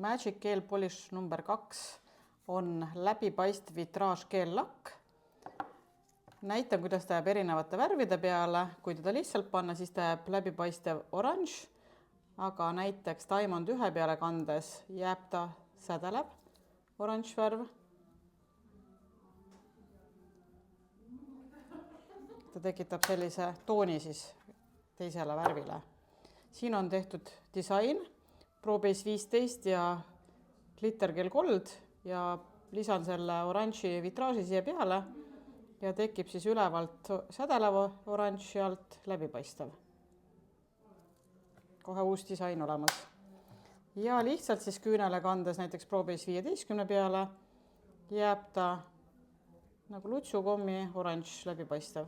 Magic Gel Polish number 2 on läbipaistev vitraaž keellakk. Näitan, kuidas ta jääb erinevate värvide peale. Kui teda lihtsalt panna, siis ta jääb läbipaistev oranž, aga näiteks Diamond 1 peale kandes jääb ta sädelev oranž värv. Ta tekitab sellise tooni siis teisele värvile. Siin on tehtud disain ProBase 15 ja Glitter Gel Gold ja lisan selle oranži vitraaži siia peale ja tekib siis ülevalt sädelev oranž ja alt läbipaistev. Kohe uus disain olemas. Ja lihtsalt siis küünele kandes näiteks ProBase 15 peale jääb ta nagu lutsukommi oranž läbipaistev.